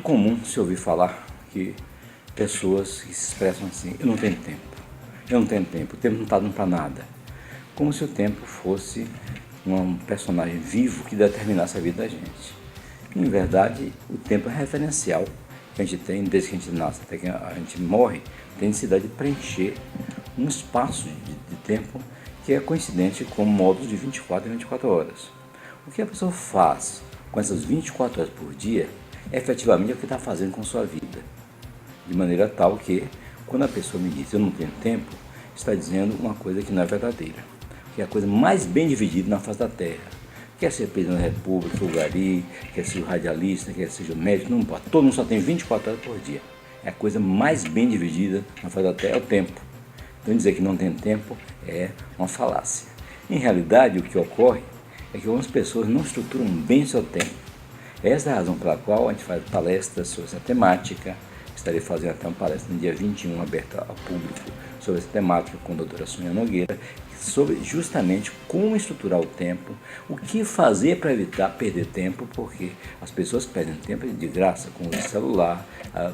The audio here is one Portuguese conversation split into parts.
muito comum se ouvir falar que pessoas que se expressam assim: eu não tenho tempo, eu não tenho tempo, o tempo não está dando para nada. Como se o tempo fosse um personagem vivo que determinasse a vida da gente. Em verdade, o tempo é referencial que a gente tem desde que a gente nasce até que a gente morre, tem necessidade de preencher um espaço de tempo que é coincidente com modos de 24 e 24 horas. O que a pessoa faz com essas 24 horas por dia é efetivamente o que está fazendo com sua vida. De maneira tal que, quando a pessoa me diz eu não tenho tempo, está dizendo uma coisa que não é verdadeira, que é a coisa mais bem dividida na face da Terra. Quer ser presidente da República, o gari, quer ser o radialista, quer ser o médico, não importa. Todo mundo só tem 24 horas por dia. É a coisa mais bem dividida na face da Terra, é o tempo. Então dizer que não tem tempo é uma falácia. Em realidade, o que ocorre é que algumas pessoas não estruturam bem seu tempo. Essa é a razão pela qual a gente faz palestras sobre essa temática. Estarei fazendo até uma palestra no dia 21, aberta ao público, sobre essa temática com a doutora Sônia Nogueira, sobre justamente como estruturar o tempo, o que fazer para evitar perder tempo, porque as pessoas perdem tempo de graça com o celular,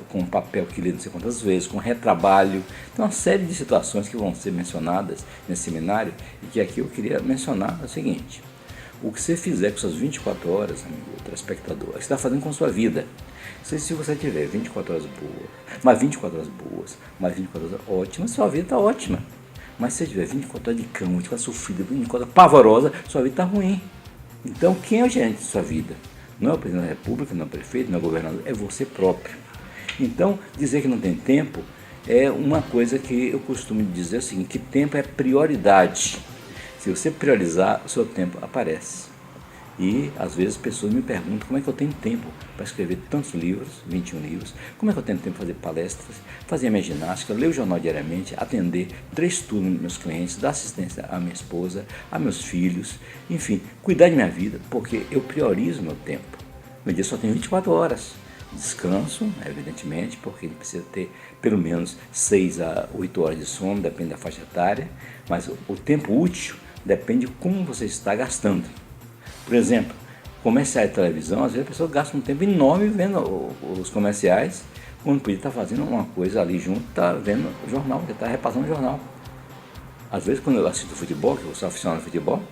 com o papel que lê não sei quantas vezes, com retrabalho. Então, uma série de situações que vão ser mencionadas nesse seminário e que aqui eu queria mencionar é o seguinte: o que você fizer com suas 24 horas, amigo telespectador, é o que você está fazendo com a sua vida. Se você tiver 24 horas boas, mais 24 horas boas, mais 24 horas ótimas, sua vida está ótima. Mas se você tiver 24 horas de cama, 24 horas sofrida, 24 horas pavorosa, sua vida está ruim. Então, quem é o gerente de sua vida? Não é o presidente da República, não é o prefeito, não é o governador, é você próprio. Então, dizer que não tem tempo é uma coisa que eu costumo dizer assim, que tempo é prioridade. Se você priorizar, o seu tempo aparece. E, às vezes, pessoas me perguntam como é que eu tenho tempo para escrever tantos livros, 21 livros, como é que eu tenho tempo para fazer palestras, fazer a minha ginástica, ler o jornal diariamente, atender 3 turnos dos meus clientes, dar assistência à minha esposa, a meus filhos, enfim, cuidar de minha vida, porque eu priorizo meu tempo. Meu dia só tem 24 horas. Descanso, evidentemente, porque a gente precisa ter pelo menos 6 a 8 horas de sono, depende da faixa etária, mas o tempo útil depende de como você está gastando. Por exemplo, comerciais de televisão, às vezes a pessoa gasta um tempo enorme vendo os comerciais, quando podia estar fazendo uma coisa ali junto, está vendo o jornal, está repassando o jornal. Às vezes, quando eu assisto futebol, que eu sou aficionado de futebol,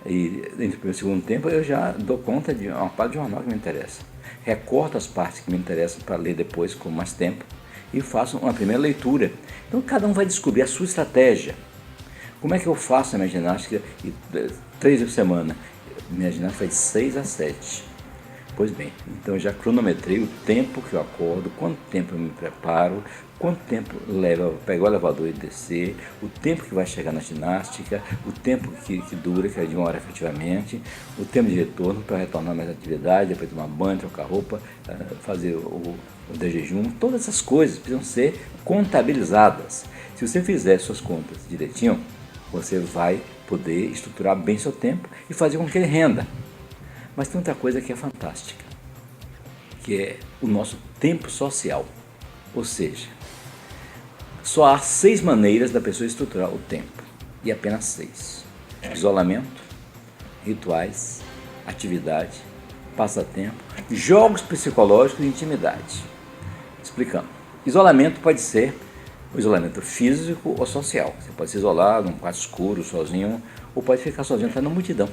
e entre o primeiro e o segundo tempo eu já dou conta de uma parte do jornal que me interessa. Recorto as partes que me interessam para ler depois com mais tempo e faço uma primeira leitura. Então cada um vai descobrir a sua estratégia. Como é que eu faço a minha ginástica 3 vezes por semana? Minha ginástica vai de 6 a 7. Pois bem, então eu já cronometrei o tempo que eu acordo, quanto tempo eu me preparo, quanto tempo leva para pegar o elevador e descer, o tempo que vai chegar na ginástica, o tempo que dura, que é de 1 hora efetivamente, o tempo de retorno para retornar mais atividade, depois tomar banho, trocar roupa, fazer o de jejum. Todas essas coisas precisam ser contabilizadas. Se você fizer suas contas direitinho, você vai poder estruturar bem seu tempo e fazer com que ele renda. Mas tem outra coisa que é fantástica, que é o nosso tempo social. Ou seja, só há 6 maneiras da pessoa estruturar o tempo, e apenas 6. Isolamento, rituais, atividade, passatempo, jogos psicológicos e intimidade. Explicando. Isolamento pode ser o isolamento físico ou social. Você pode se isolar num quarto escuro, sozinho, ou pode ficar sozinho até na multidão.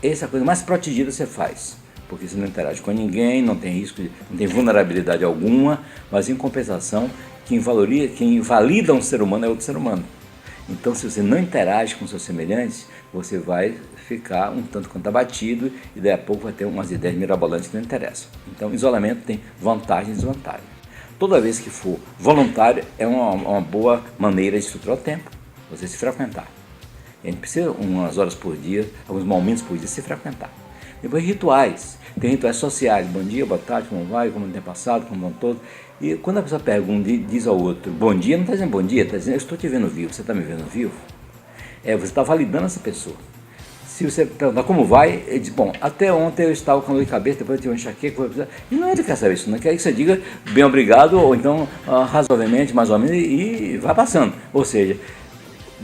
Essa é a coisa mais protegida que você faz, porque você não interage com ninguém, não tem risco, não tem vulnerabilidade alguma, mas em compensação, quem invalida um ser humano é outro ser humano. Então, se você não interage com seus semelhantes, você vai ficar um tanto quanto abatido e daí a pouco vai ter umas ideias mirabolantes que não interessam. Então, isolamento tem vantagens e desvantagens. Toda vez que for voluntário, é uma boa maneira de estruturar o tempo, você se frequentar. A gente precisa umas horas por dia, alguns momentos por dia se frequentar. Depois rituais, tem rituais sociais, bom dia, boa tarde, como vai, como tem passado, como vão todos. E quando a pessoa pergunta e diz ao outro, bom dia, não está dizendo bom dia, está dizendo eu estou te vendo vivo, você está me vendo vivo? Você está validando essa pessoa. Se você perguntar como vai, ele diz, bom, até ontem eu estava com dor de cabeça, depois eu tive uma enxaqueca, e não é ele que quer saber isso, não quer que você diga bem obrigado, ou então razoavelmente, mais ou menos, e vai passando. Ou seja,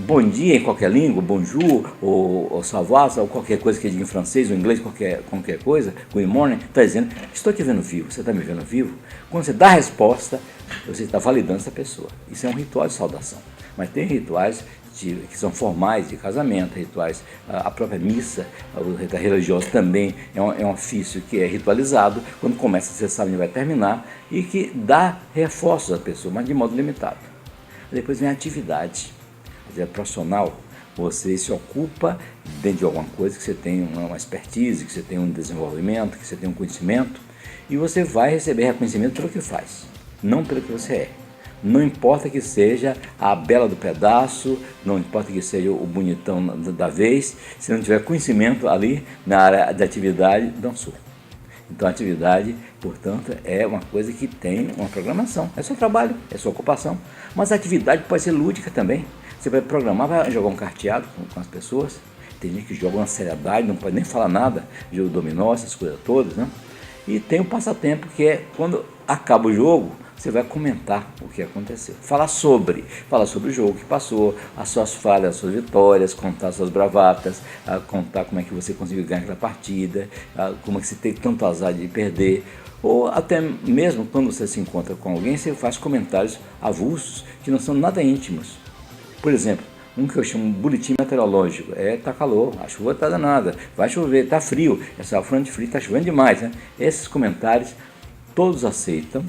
bom dia em qualquer língua, bonjour, ou savoir, ou qualquer coisa que diga em francês ou em inglês, qualquer coisa, good morning, está dizendo, estou te vendo vivo, você está me vendo vivo? Quando você dá a resposta, você está validando essa pessoa. Isso é um ritual de saudação. Mas tem rituais que são formais, de casamento, rituais, a própria missa, o ritual religioso também é um ofício que é ritualizado, quando começa você sabe onde vai terminar, e que dá reforços à pessoa, mas de modo limitado. Depois vem a atividade profissional, você se ocupa dentro de alguma coisa que você tem uma expertise, que você tem um desenvolvimento, que você tem um conhecimento, e você vai receber reconhecimento pelo que faz, não pelo que você é. Não importa que seja a bela do pedaço, não importa que seja o bonitão da vez, se não tiver conhecimento ali na área da atividade, não sou. Então a atividade, portanto, é uma coisa que tem uma programação, é seu trabalho, é sua ocupação, mas a atividade pode ser lúdica também. Você vai programar, vai jogar um carteado com as pessoas, tem gente que joga uma seriedade, não pode nem falar nada, jogo dominó, essas coisas todas, né? E tem o passatempo, que é quando acaba o jogo, você vai comentar o que aconteceu. Falar sobre o jogo que passou, as suas falhas, as suas vitórias, contar as suas bravatas, contar como é que você conseguiu ganhar aquela partida, como é que você teve tanto azar de perder. Ou até mesmo quando você se encontra com alguém, você faz comentários avulsos que não são nada íntimos. Por exemplo, um que eu chamo de boletim meteorológico, tá calor, a chuva tá danada, vai chover, tá frio, essa frente fria tá chovendo demais, né? Esses comentários todos aceitam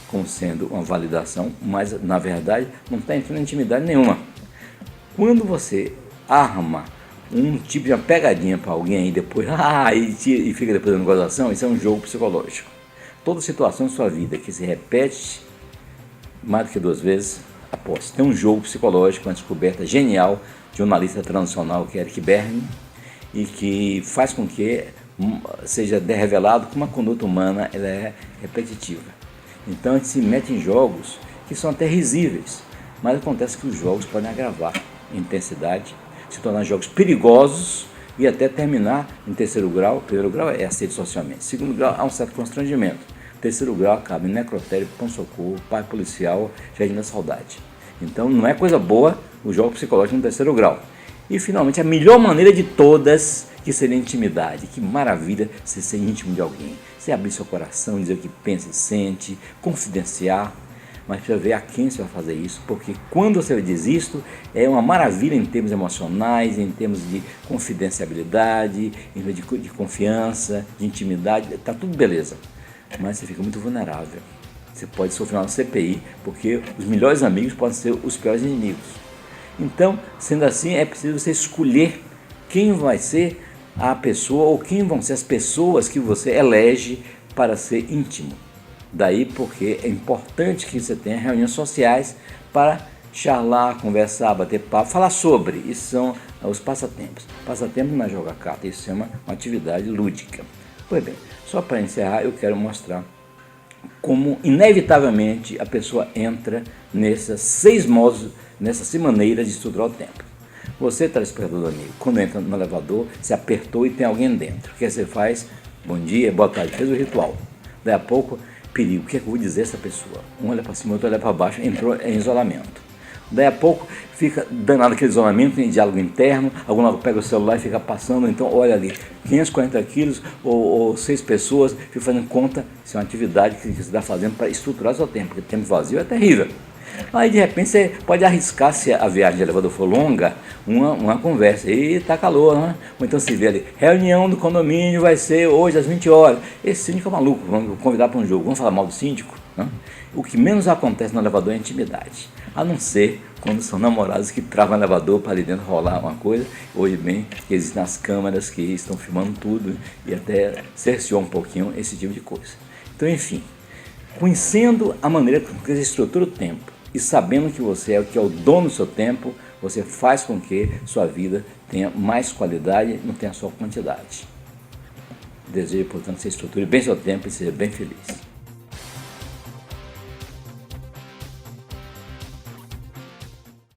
como sendo uma validação, mas na verdade não está entrando em intimidade nenhuma. Quando você arma um tipo de uma pegadinha para alguém aí depois, e fica depois dando gozação, isso é um jogo psicológico. Toda situação em sua vida que se repete mais do que 2 vezes, aposto. Tem um jogo psicológico, uma descoberta genial de um analista transacional que é Eric Berne, e que faz com que seja revelado que uma conduta humana ela é repetitiva. Então a gente se mete em jogos que são até risíveis, mas acontece que os jogos podem agravar a intensidade, se tornar jogos perigosos e até terminar em terceiro grau. O primeiro grau é aceito socialmente, segundo grau há um certo constrangimento, terceiro grau acaba em necrotério, pronto-socorro, pai policial, jardim da saudade. Então não é coisa boa o jogo psicológico no terceiro grau. E finalmente a melhor maneira de todas, que seria a intimidade. Que maravilha você ser íntimo de alguém, você abrir seu coração, dizer o que pensa e sente, confidenciar, mas precisa ver a quem você vai fazer isso, porque quando você diz isto, é uma maravilha em termos emocionais, em termos de confidencialidade, em termos de confiança, de intimidade, está tudo beleza, mas você fica muito vulnerável. Você pode sofrer uma CPI, porque os melhores amigos podem ser os piores inimigos. Então, sendo assim, é preciso você escolher quem vai ser a pessoa ou quem vão ser as pessoas que você elege para ser íntimo. Daí porque é importante que você tenha reuniões sociais para charlar, conversar, bater papo, falar sobre. Isso são os passatempos. Passatempo não é jogar carta, isso é uma atividade lúdica. Pois bem, só para encerrar eu quero mostrar como inevitavelmente a pessoa entra nessas 6 modos, nessas 6 maneiras de estruturar o tempo. Você, telespectador amigo, quando entra no elevador, se apertou e tem alguém dentro. O que você faz? Bom dia, boa tarde, fez o ritual. Daí a pouco, perigo, o que é que eu vou dizer a essa pessoa? Um olha para cima, outro olha para baixo, entrou em isolamento. Daí a pouco fica danado aquele isolamento, em diálogo interno, algum pega o celular e fica passando, então olha ali, 540 quilos ou 6 pessoas, fica fazendo conta, isso é uma atividade que você está fazendo para estruturar seu tempo, porque o tempo vazio é terrível. Aí de repente você pode arriscar, se a viagem de elevador for longa, uma conversa, e tá calor, né? Ou então se vê ali, reunião do condomínio vai ser hoje às 20 horas, esse síndico é maluco, vamos convidar para um jogo, vamos falar mal do síndico, né? O que menos acontece no elevador é intimidade, a não ser quando são namorados que travam o elevador para ali dentro rolar uma coisa. Hoje bem, existem as câmeras que estão filmando tudo e até cerceou um pouquinho esse tipo de coisa. Então, enfim, conhecendo a maneira como você estrutura o tempo e sabendo que você é o dono do seu tempo, você faz com que sua vida tenha mais qualidade, não tenha só quantidade. Desejo, portanto, que você estruture bem seu tempo e seja bem feliz.